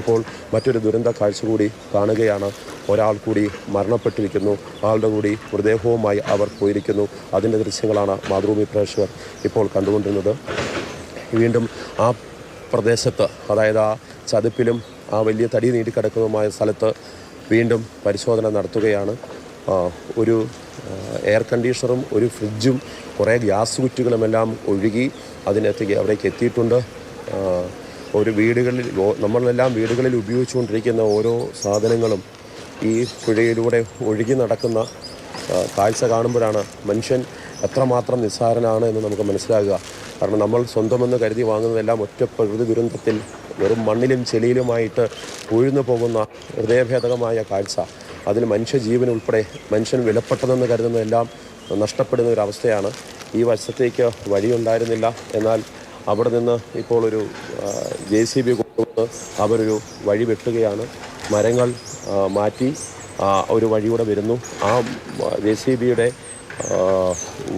ഇപ്പോൾ മറ്റൊരു ദുരന്ത കാഴ്ച കൂടി കാണുകയാണ്. ഒരാൾ കൂടി മരണപ്പെട്ടിരിക്കുന്നു. ആളുടെ കൂടി മൃതദേഹവുമായി അവർ പോയിരിക്കുന്നു. അതിൻ്റെ ദൃശ്യങ്ങളാണ് മാതൃഭൂമി പ്രേക്ഷകർ ഇപ്പോൾ കണ്ടുകൊണ്ടിരുന്നത്. വീണ്ടും ആ പ്രദേശത്ത്, അതായത് ആ ചതുപ്പിലും ആ വലിയ തടി നീട്ടിക്കിടക്കുന്നതുമായ സ്ഥലത്ത് വീണ്ടും പരിശോധന നടത്തുകയാണ്. ഒരു എയർ കണ്ടീഷണറും ഒരു ഫ്രിഡ്ജും കുറേ ഗ്യാസ് കുറ്റികളുമെല്ലാം ഒഴുകി അവിടേക്ക് എത്തിയിട്ടുണ്ട്. ഒരു വീടുകളിൽ, നമ്മളെല്ലാം വീടുകളിൽ ഉപയോഗിച്ചുകൊണ്ടിരിക്കുന്ന ഓരോ സാധനങ്ങളും ഈ പുഴയിലൂടെ ഒഴുകി നടക്കുന്ന കാഴ്ച കാണുമ്പോഴാണ് മനുഷ്യൻ എത്രമാത്രം നിസ്സാരനാണ് എന്ന് നമുക്ക് മനസ്സിലാകുക. കാരണം നമ്മൾ സ്വന്തമെന്ന് കരുതി വാങ്ങുന്നതെല്ലാം ഒറ്റ പ്രകൃതി ദുരന്തത്തിൽ വെറും മണ്ണിലും ചെളിയിലുമായിട്ട് ഒഴുന്നു പോകുന്ന ഹൃദയഭേദകമായ കാഴ്ച. അതിൽ മനുഷ്യജീവൻ ഉൾപ്പെടെ മനുഷ്യൻ വിലപ്പെട്ടതെന്ന് കരുതുന്നതെല്ലാം നഷ്ടപ്പെടുന്ന ഒരവസ്ഥയാണ്. ഈ വശത്തേക്ക് വഴിയുണ്ടായിരുന്നില്ല. എന്നാൽ അവിടെ നിന്ന് ഇപ്പോൾ ഒരു JCB കൊണ്ടുവന്ന് അവരൊരു വഴി വെട്ടുകയാണ്. മരങ്ങൾ മാറ്റി ഒരു വഴിയൂടെ വരുന്നു. ആ JCBയുടെ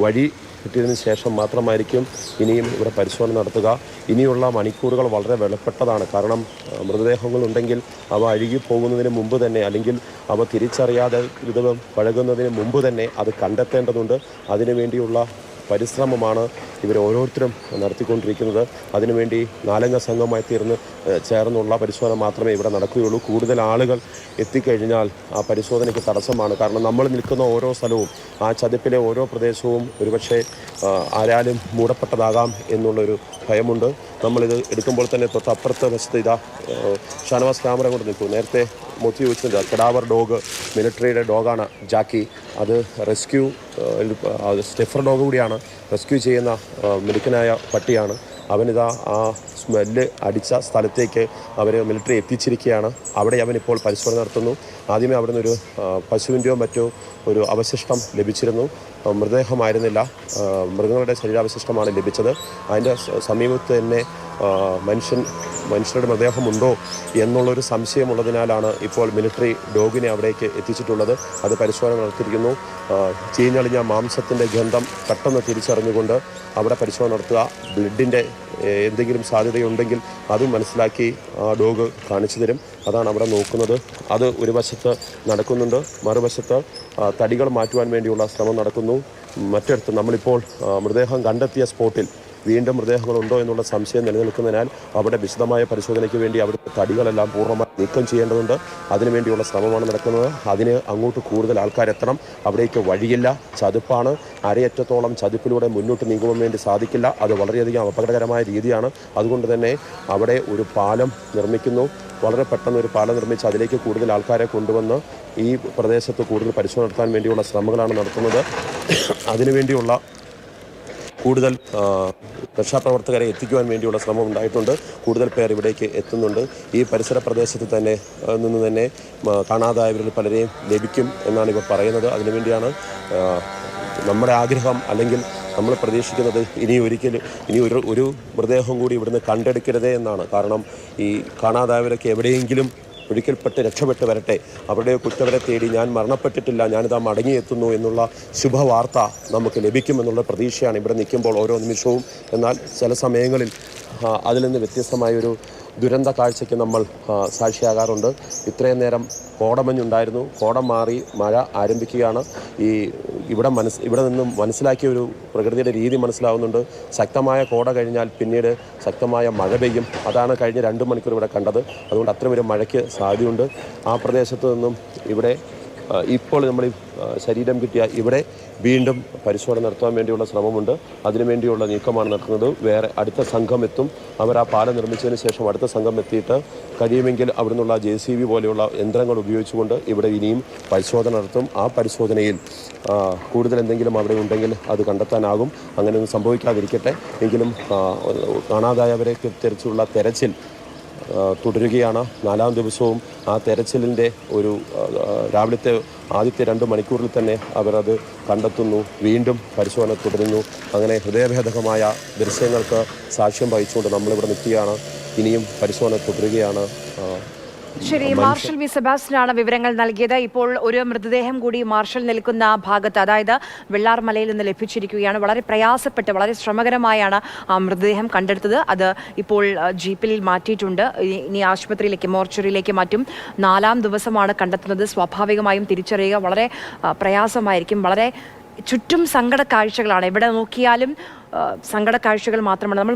വഴി കിട്ടിയതിന് ശേഷം മാത്രമായിരിക്കും ഇനിയും ഇവിടെ പരിശോധന നടത്തുക. ഇനിയുള്ള മണിക്കൂറുകൾ വളരെ വിലപ്പെട്ടതാണ്. കാരണം മൃതദേഹങ്ങളുണ്ടെങ്കിൽ അവ അഴുകി പോകുന്നതിന് മുമ്പ് തന്നെ, അല്ലെങ്കിൽ അവ തിരിച്ചറിയാതെ വിധം പഴകുന്നതിന് മുമ്പ് തന്നെ അത് കണ്ടെത്തേണ്ടതുണ്ട്. അതിനുവേണ്ടിയുള്ള പരിശ്രമമാണ് ഇവർ ഓരോരുത്തരും നടത്തിക്കൊണ്ടിരിക്കുന്നത്. അതിനുവേണ്ടി 4 അംഗ സംഘമായി ചേർന്നുള്ള പരിശോധന മാത്രമേ ഇവിടെ നടക്കുകയുള്ളൂ. കൂടുതൽ ആളുകൾ എത്തിക്കഴിഞ്ഞാൽ ആ പരിശോധനയ്ക്ക് തടസ്സമാണ്. കാരണം നമ്മൾ നിൽക്കുന്ന ഓരോ സ്ഥലവും, ആ ചതുപ്പിലെ ഓരോ പ്രദേശവും ഒരുപക്ഷെ ആരാലും മൂടപ്പെട്ടതാകാം എന്നുള്ളൊരു ഭയമുണ്ട്. നമ്മളിത് എടുക്കുമ്പോൾ തന്നെ തൊട്ടപ്പുറത്തെ വശത്ത് ഇതാ ഷാനവാസ് ക്യാമറ കൊണ്ട് നിൽക്കും. നേരത്തെ മൊത്തി വെച്ചിട്ടുണ്ട്. കഡാവർ ഡോഗ്, മിലിറ്ററിയുടെ ഡോഗാണ് ജാക്കി. അത് റെസ്ക്യൂ സ്റ്റിഫർ ഡോഗ് കൂടിയാണ്. റെസ്ക്യൂ ചെയ്യുന്ന മിടുക്കനായ പട്ടിയാണ്. അവനിതാ ആ സ്മെല്ല് അടിച്ച സ്ഥലത്തേക്ക് അവർ മിലിറ്ററി എത്തിച്ചിരിക്കുകയാണ്. അവിടെ അവനിപ്പോൾ പരിശോധന നടത്തുന്നു. ആദ്യമേ അവിടെ നിന്നൊരു പശുവിൻ്റെയോ മറ്റോ ഒരു അവശിഷ്ടം ലഭിച്ചിരുന്നു. മൃതദേഹമായിരുന്നില്ല, മൃഗങ്ങളുടെ ശരീരാവശിഷ്ടമാണ് ലഭിച്ചത്. അതിൻ്റെ സമീപത്ത് തന്നെ മനുഷ്യരുടെ മൃതദേഹമുണ്ടോ എന്നുള്ളൊരു സംശയമുള്ളതിനാലാണ് ഇപ്പോൾ മിലിറ്ററി ഡോഗിനെ അവിടേക്ക് എത്തിച്ചിട്ടുള്ളത്. അത് പരിശോധന നടത്തിയിരിക്കുന്നു. ചീഞ്ഞളിഞ്ഞ മാംസത്തിൻ്റെ ഗന്ധം പെട്ടെന്ന് തിരിച്ചറിഞ്ഞുകൊണ്ട് അവിടെ പരിശോധന നടത്തുക. ബ്ലഡിൻ്റെ എന്തെങ്കിലും സാധ്യതയുണ്ടെങ്കിൽ അതും മനസ്സിലാക്കി ഡോഗ് കാണിച്ചു തരും. അതാണ് അവിടെ നോക്കുന്നത്. അത് ഒരു വശത്ത് നടക്കുന്നുണ്ട്. മറുവശത്ത് തടികൾ മാറ്റുവാൻ വേണ്ടിയുള്ള ശ്രമം നടക്കുന്നു. മറ്റൊരിടത്ത് നമ്മളിപ്പോൾ മൃതദേഹം കണ്ടെത്തിയ സ്പോട്ടിൽ വീണ്ടും മൃതദേഹങ്ങളുണ്ടോ എന്നുള്ള സംശയം നിലനിൽക്കുന്നതിനാൽ അവിടെ വിശദമായ പരിശോധനയ്ക്ക് വേണ്ടി അവിടുത്തെ തടികളെല്ലാം പൂർണ്ണമായി നീക്കം ചെയ്യേണ്ടതുണ്ട്. അതിനുവേണ്ടിയുള്ള ശ്രമമാണ് നടക്കുന്നത്. അതിന് അങ്ങോട്ട് കൂടുതൽ ആൾക്കാരെത്തണം. അവിടേക്ക് വഴിയില്ല, ചതുപ്പാണ്. അരയറ്റത്തോളം ചതുപ്പിലൂടെ മുന്നോട്ട് നീങ്ങുവാൻ വേണ്ടി സാധിക്കില്ല. അത് വളരെയധികം അപകടകരമായ രീതിയാണ്. അതുകൊണ്ട് തന്നെ അവിടെ ഒരു പാലം നിർമ്മിക്കുന്നു. വളരെ പെട്ടെന്ന് ഒരു പാലം നിർമ്മിച്ച് അതിലേക്ക് കൂടുതൽ ആൾക്കാരെ കൊണ്ടുവന്ന് ഈ പ്രദേശത്ത് കൂടുതൽ പരിശോധന നടത്താൻ വേണ്ടിയുള്ള ശ്രമങ്ങളാണ് നടത്തുന്നത്. അതിനുവേണ്ടിയുള്ള കൂടുതൽ രക്ഷാപ്രവർത്തകരെ എത്തിക്കുവാൻ വേണ്ടിയുള്ള ശ്രമം ഉണ്ടായിട്ടുണ്ട്. കൂടുതൽ പേർ ഇവിടേക്ക് എത്തുന്നുണ്ട്. ഈ പരിസര പ്രദേശത്ത് നിന്ന് തന്നെ കാണാതായവരിൽ പലരെയും ലഭിക്കും എന്നാണ് ഇവർ പറയുന്നത്. അതിനുവേണ്ടിയാണ് നമ്മുടെ ആഗ്രഹം, അല്ലെങ്കിൽ നമ്മൾ പ്രതീക്ഷിക്കുന്നത് ഇനി ഒരു മൃതദേഹം കൂടി ഇവിടുന്ന് കണ്ടെടുക്കരുതേ എന്നാണ്. കാരണം ഈ കാണാതായവരൊക്കെ എവിടെയെങ്കിലും ഒഴുക്കിൽപ്പെട്ട് രക്ഷപ്പെട്ട് വരട്ടെ. അവരുടെ കുറ്റവരെ തേടി ഞാൻ മരണപ്പെട്ടിട്ടില്ല, ഞാനിതാ മടങ്ങിയെത്തുന്നു എന്നുള്ള ശുഭവാർത്ത നമുക്ക് ലഭിക്കുമെന്നുള്ള പ്രതീക്ഷയാണ് ഇവിടെ നിൽക്കുമ്പോൾ ഓരോ നിമിഷവും. എന്നാൽ ചില സമയങ്ങളിൽ അതിൽ നിന്ന് വ്യത്യസ്തമായൊരു ദുരന്ത കാഴ്ചയ്ക്ക് നമ്മൾ സാക്ഷിയാകാറുണ്ട്. ഇത്രയും നേരം കോടമഞ്ഞുണ്ടായിരുന്നു. കോടം മാറി മഴ ആരംഭിക്കുകയാണ്. ഇവിടെ നിന്നും മനസ്സിലാക്കിയ ഒരു പ്രകൃതിയുടെ രീതി മനസ്സിലാവുന്നുണ്ട്. ശക്തമായ കോട കഴിഞ്ഞാൽ പിന്നീട് ശക്തമായ മഴ പെയ്യും. അതാണ് കഴിഞ്ഞ 2 മണിക്കൂർ ഇവിടെ കണ്ടത്. അതുകൊണ്ട് അത്രയൊരു മഴയ്ക്ക് സാധ്യതയുണ്ട്. ആ പ്രദേശത്ത് നിന്നും ഇവിടെ ഇപ്പോൾ നമ്മൾ ശരീരം കിട്ടിയ ഇവിടെ വീണ്ടും പരിശോധന നടത്താൻ വേണ്ടിയുള്ള ശ്രമമുണ്ട്. അതിനുവേണ്ടിയുള്ള നീക്കമാണ് നടത്തുന്നത്. വേറെ അടുത്ത സംഘം എത്തും. അവർ ആ പാലം നിർമ്മിച്ചതിന് ശേഷം അടുത്ത സംഘം എത്തിയിട്ട് കഴിയുമെങ്കിൽ അവിടെ നിന്നുള്ള JCB പോലെയുള്ള യന്ത്രങ്ങൾ ഉപയോഗിച്ചുകൊണ്ട് ഇവിടെ ഇനിയും പരിശോധന നടത്തും. ആ പരിശോധനയിൽ കൂടുതൽ എന്തെങ്കിലും അവിടെ ഉണ്ടെങ്കിൽ അത് കണ്ടെത്താനാകും. അങ്ങനെയൊന്നും സംഭവിക്കാതിരിക്കട്ടെ. എങ്കിലും കാണാതായവരെ തിരിച്ചുള്ള തെരച്ചിൽ തുടരുകയാണ്. 4ാം ദിവസവും ആ തെരച്ചിലിൻ്റെ ഒരു രാവിലത്തെ ആദ്യത്തെ 2 മണിക്കൂറിൽ തന്നെ അവരത് കണ്ടെത്തുന്നു. വീണ്ടും പരിശോധന തുടരുന്നു. അങ്ങനെ ഹൃദയഭേദകമായ ദൃശ്യങ്ങൾക്ക് സാക്ഷ്യം വഹിച്ചുകൊണ്ട് നമ്മളിവിടെ നിൽക്കുകയാണ്. ഇനിയും പരിശോധന തുടരുകയാണ്. ശരി, മാർഷൽ വി സെബാസ്റ്റ്യനാണ് വിവരങ്ങൾ നൽകിയത്. ഇപ്പോൾ ഒരു മൃതദേഹം കൂടി മാർഷൽ നിൽക്കുന്ന ഭാഗത്ത്, അതായത് വെള്ളാർമലയിൽ നിന്ന് ലഭിച്ചിരിക്കുകയാണ്. വളരെ പ്രയാസപ്പെട്ട് വളരെ ശ്രമകരമായാണ് ആ മൃതദേഹം കണ്ടെടുത്തത്. അത് ഇപ്പോൾ ജീപ്പിൽ മാറ്റിയിട്ടുണ്ട്. ഇനി ആശുപത്രിയിലേക്ക്, മോർച്ചറിയിലേക്ക് മാറ്റും. 4-ാം ദിവസമാണ് കണ്ടെത്തുന്നത്. സ്വാഭാവികമായും തിരിച്ചറിയുക വളരെ പ്രയാസമായിരിക്കും. വളരെ ചുറ്റും സങ്കട കാഴ്ചകളാണ്. എവിടെ നോക്കിയാലും സങ്കട കാഴ്ചകൾ മാത്രമാണ്. നമ്മൾ